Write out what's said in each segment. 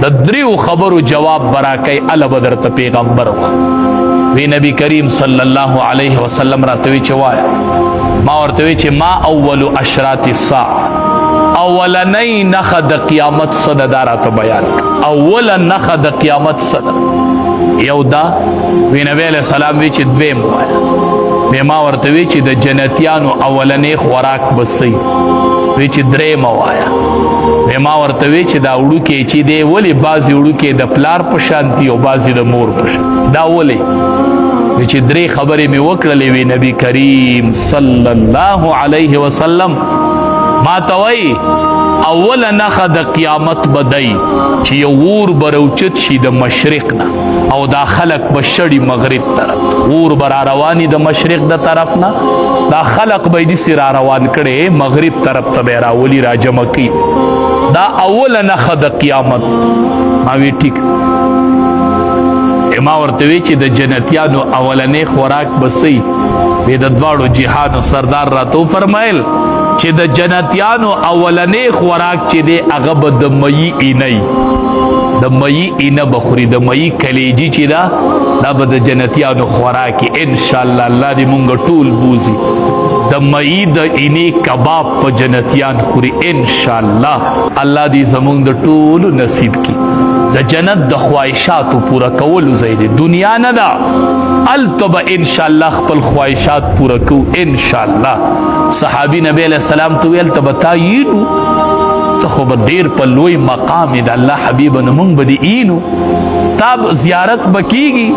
د دریو خبرو جواب براکای ال بدر ته پیغمبر وی نبی کریم صلی الله علیه وسلم راته چوایا ما ورته وی چې ما اول اشراط الساعه اولنی نخ د قیامت صددارات بیان اول نخ د قیامت صد یو دا وی نبی علیہ السلام وی چې دویم وایا ما ورته وی چې د جنتیانو اولنی خوراک بسې وی چې دریم وایا ما ورته وی چې دا وړو کې چې دی ولی بازي وړو کې د پلار په شانتي او بازي د مور په شان دا ولی چې درې خبرې می وکړلې وی نبی کریم صلی الله علیه وسلم ما توي اول نخ د قیامت بدای چې یو ور بروچت شي د مشرق نه او دا خلق بشړی مغرب طرف ور بر رواني د مشرق د طرف نه دا خلق به دي سر روان کړي مغرب طرف ته راولي را جمع کی دا اول نخ د قیامت ما وی ټیک ما ورته وی چې د جنتیانو اولنې خوراک بسې وی د دواړو جهانو سردار راتو فرمایل چې د جنتیانو اولنې خوراک چې دی هغه به د مئی اینه د مئی اینه بخوري د مئی کلیجی چې دا به د جنتیانو خوراکي ان شاء الله الله دې مونږ ټول بوزي د مئی د اینې کباب په جنتیان خوري ان شاء الله الله دې زمونږ د ټول نصیب کی د جنت د خواهشاتو پورا کولو زیده دنیا نه دا التب ان شاء الله خپل خواهشات پورا کو ان شاء الله صحابی نبی علیہ السلام تو ویل تبتایینو ته خو به ډیر په لوی مقام د الله حبیب نمون بدی اینو تاب زیارت بکیږي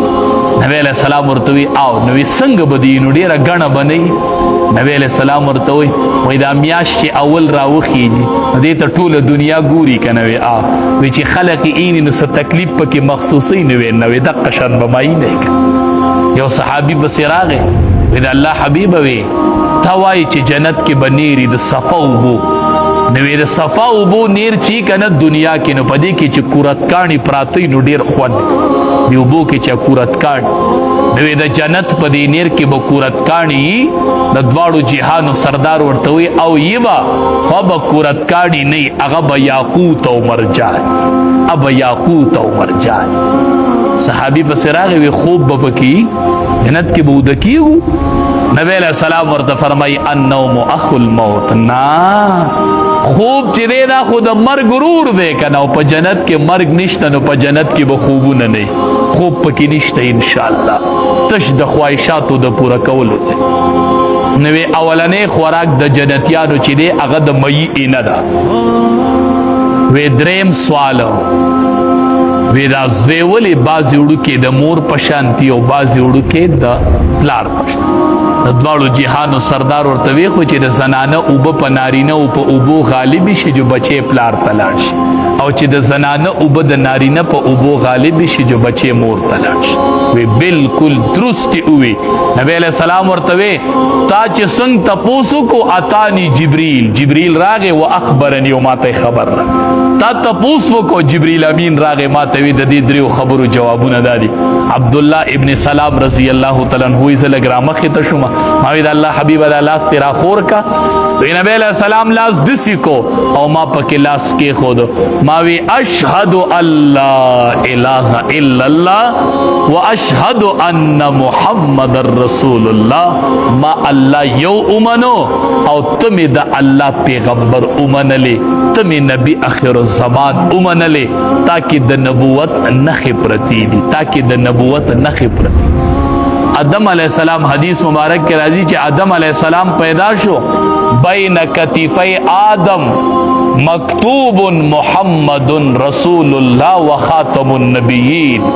نبی علیہ السلام ورته وی او نو څنګه بدینو ډیره غنه بنئ نبی علیہ السلام ورته وی دا میاش چې اول راوخیږي دې ته ټوله دنیا ګوري کنه وی وی چې خلق این نو څه تکلیف پکې مخصوصي نه وي د قشن بمای نه یو صحابي بصراغه وی دا الله حبیب وی توای چې جنت کې بنيري د صفا وبو نوې د صفا وبو نیر چی کنه دنیا کې نو پدې کې چې کورت کانی پراتی نو ډیر خوند دی وبو کې چې کورت کان نوې د جنت پدې نیر کې به کورت کانی د دواړو جهانو سردار ورته وي او یبا خو به کورت کانی نه هغه به یاقوت او مرجان اب یاقوت او مرجان صحابي بصراغه وی خوب ببکی جنت کې بود کیو نبی علیہ السلام ورته فرمای النوم اخو الموت نا خوب چې دی دا خو د مرګ غرور دی کنه او په جنت کې مرګ نشته نو په جنت کې به خوبونه نه خوب پکې نشته ان شاء الله تش د خواهشاتو د پوره کولو دی نوې اولنې خوراک د جنتیانو چې دی هغه د مئی اینه ده وې دریم سوال وی دا زوی ولی بازی وړو کې د مور پشانتی او بازی وړو کې د پلار پشانتی د دواړو جهانو سردار ورته وی خو چې د زنانه اوبه په نارینه او په اوبو غالب شي جو بچي پلار تلاړ شي او چې د زنانه اوبه د نارینه په اوبو غالب شي جو بچي مور تلاړ شي وی بالکل درست وی نبی علیہ السلام ورته وی تا چې څنګه تاسو کو اتانی جبريل راغه او اخبرني او ماته خبر را تا تاسو کو جبريل امین راغه ماته وی د دې دریو خبرو جوابونه دادي عبد الله ابن سلام رضی الله تعالی عنہ یې زلګرامه خته شوما ما وی د الله حبیب د لاس تیرا خور کا وی نبی علیہ السلام لاس دسی کو او ما پکې لاس کې خود ما وی اشهد الله اله الا الله واشهد ان محمد رسول الله ما الله یو امنو او تم د الله پیغمبر امنلې تم نبی اخر الزمان امنلې تاکي د نبوت نخ پرتی دي تاکي د نبوت نخ پرتی آدم علیہ السلام حدیث مبارک کے راضی چې آدم علیہ السلام پیدا شو بین کتفی آدم مکتوب محمد رسول الله وخاتم النبیین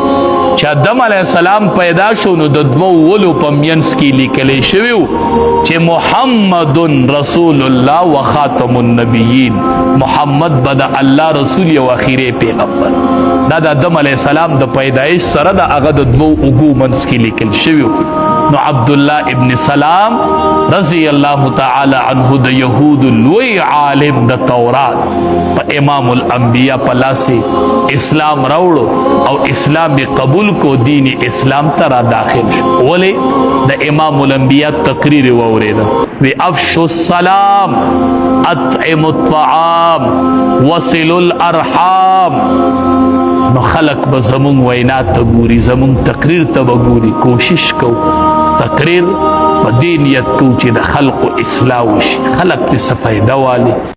چې آدم علیہ السلام پیدا شو نو د دوو ولو په مینس کې لیکل شوی چې محمد رسول الله وخاتم النبیین محمد بد الله رسول او اخیری پیغمبر دا د آدم علیہ السلام د پیدایش سره د هغه د دوو اوګو منس کې لیکل شوی نو عبد الله ابن سلام رضی الله تعالی عنہ د یهود لوی عالم د تورات په امام الانبیاء پلاسه اسلام راوړو او اسلام قبول کو دین اسلام ترا داخل شو ولی د امام الانبیاء تقریر وورید وی افشوا السلام اطعموا الطعام وصلوا الارحام خلق به زمونږ وینا ته ګوري، زمونږ تقریر ته به ګوري. کوشش کو تقریر په دې نیت کو چې د خلقو اصلاح وشي، خلق ته څه فایده والي.